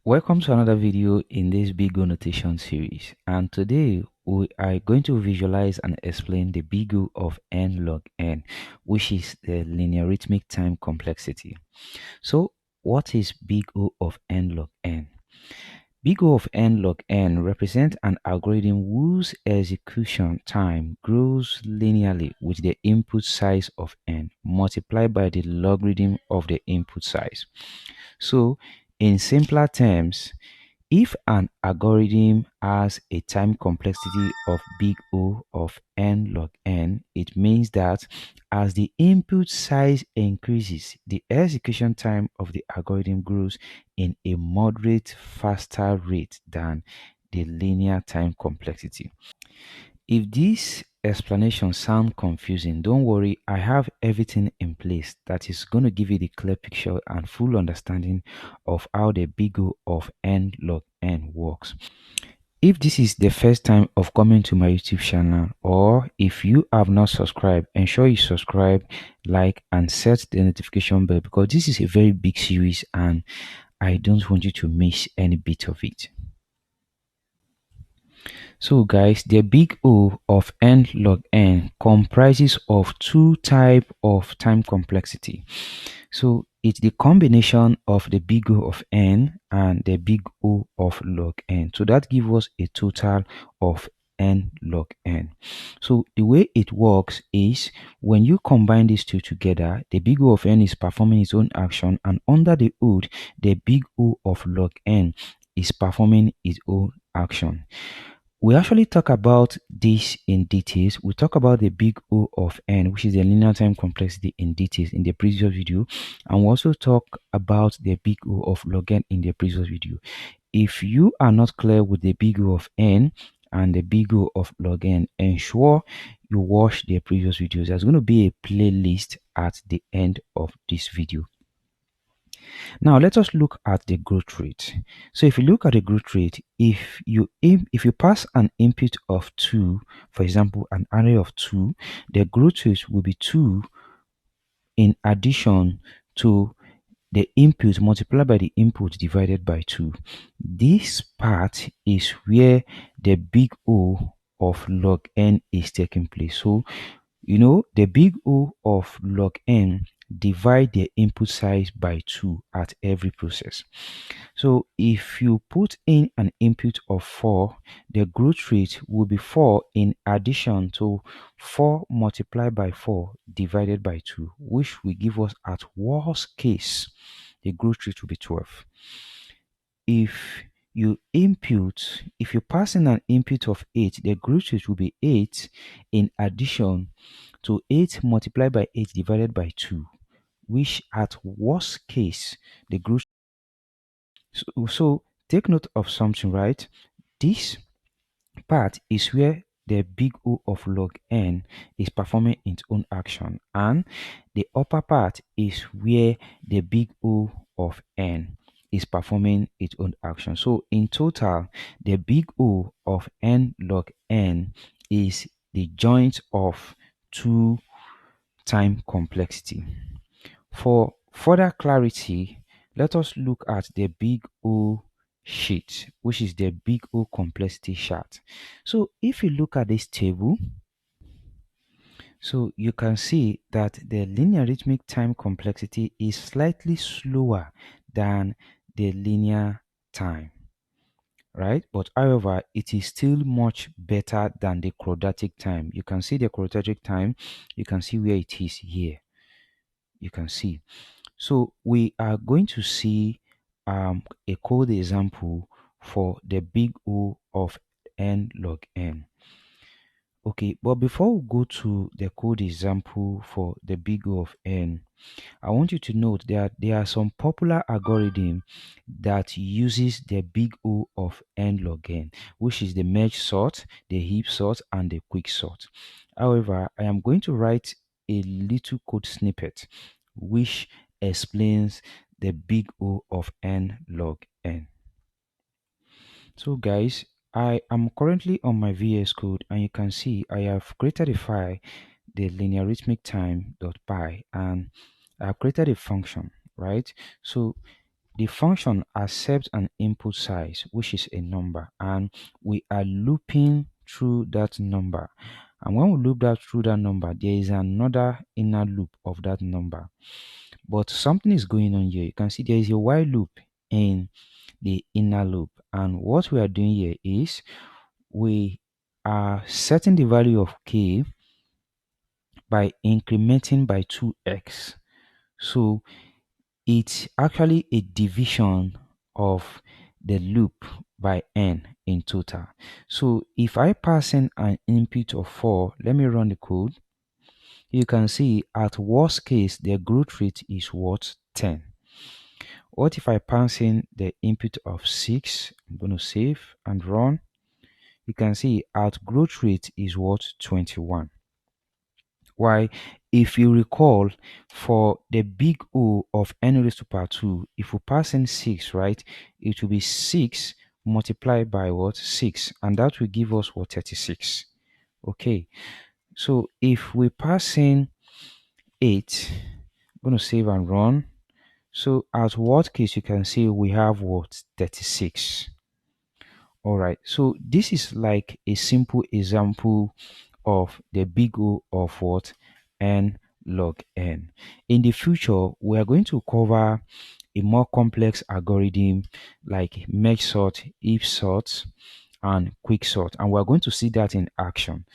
Welcome to another video in this big O notation series, and today we are going to visualize and explain the big O of n log n, which is the linearithmic time complexity. So what is big O of n log n? Big O of n log n represents an algorithm whose execution time grows linearly with the input size of n multiplied by the logarithm of the input size. So in simpler terms, if an algorithm has a time complexity of big O of n log n, it means that as the input size increases, the execution time of the algorithm grows in a moderate faster rate than the linear time complexity. If this explanation sound confusing, don't worry, I have everything in place that is going to give you the clear picture and full understanding of how the big O of n log n works. If this is the first time of coming to my YouTube channel, or if you have not subscribed, ensure you subscribe, like, and set the notification bell, because this is a very big series and I don't want you to miss any bit of it. So guys, the big O of n log n comprises of two types of time complexity. So it's the combination of the big O of n and the big O of log n. So that gives us a total of n log n. So the way it works is when you combine these two together, the big O of n is performing its own action, and under the hood, the big O of log n is performing its own action. We actually talk about this in details. We talk about the big O of n, which is the linear time complexity, in details in the previous video, and we also talk about the big O of log n in the previous video. If you are not clear with the big O of n and the big O of log n, ensure you watch the previous videos. There's going to be a playlist at the end of this video. Now let us look at the growth rate. So if you look at the growth rate, if you pass an input of 2, for example an array of 2, the growth rate will be 2 in addition to the input multiplied by the input divided by 2. This part is where the big O of log n is taking place. So the big O of log n divide the input size by 2 at every process. So if you put in an input of 4, the growth rate will be 4 in addition to 4 multiplied by 4 divided by 2, which will give us, at worst case, the growth rate will be 12. If you pass in an input of 8, the growth rate will be 8 in addition to 8 multiplied by 8 divided by 2, which at worst case the growth. So take note of something, right? This part is where the big O of log n is performing its own action, and the upper part is where the big O of n is performing its own action. So in total, the big O of n log n is the joint of two time complexity. For further clarity, let us look at the big O sheet, which is the big O complexity chart. So if you look at this table, so you can see that the linearithmic time complexity is slightly slower than the linear time, right? But however, it is still much better than the quadratic time. You can see the quadratic time, you can see where it is here. You can see. So we are going to see a code example for the big O of n log n. Okay, but before we go to the code example for the big O of n, I want you to note that there are some popular algorithm that uses the big O of n log n, which is the merge sort, the heap sort, and the quick sort. However, I am going to write a little code snippet which explains the big O of n log n. So guys, I am currently on my VS Code, and you can see I have created a file, the linearithmic time.py, and I've created a function, right? So the function accepts an input size, which is a number, and we are looping through that number. And when we loop that through that number, there is another inner loop of that number. But something is going on here. You can see there is a while loop in the inner loop. And what we are doing here is we are setting the value of k by incrementing by 2x. So it's actually a division of the loop by n in total. So if I pass in an input of 4, let me run the code. You can see at worst case, the growth rate is what? 10. What if I pass in the input of 6? I'm going to save and run. You can see at growth rate is what? 21. Why? If you recall, for the big O of n raised to power 2, if we pass in 6, right, it will be 6 multiplied by what? 6, and that will give us what? 36. Okay, so if we pass in 8, I'm going to save and run. So at what case you can see we have what? 36. All right, so this is like a simple example of the big O of what? N log n. In the future, we are going to cover a more complex algorithm like merge sort, if sort, and quick sort, and we're going to see that in action.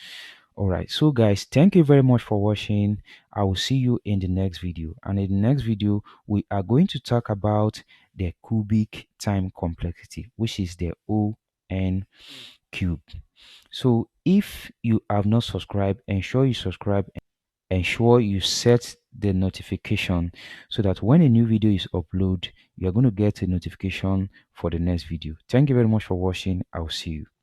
All right, so guys, thank you very much for watching. I will see you in the next video, and in the next video we are going to talk about the cubic time complexity, which is the ON cube. So if you have not subscribed, ensure you subscribe, ensure you set the notification so that when a new video is uploaded, you're going to get a notification for the next video. Thank you very much for watching. I'll see you.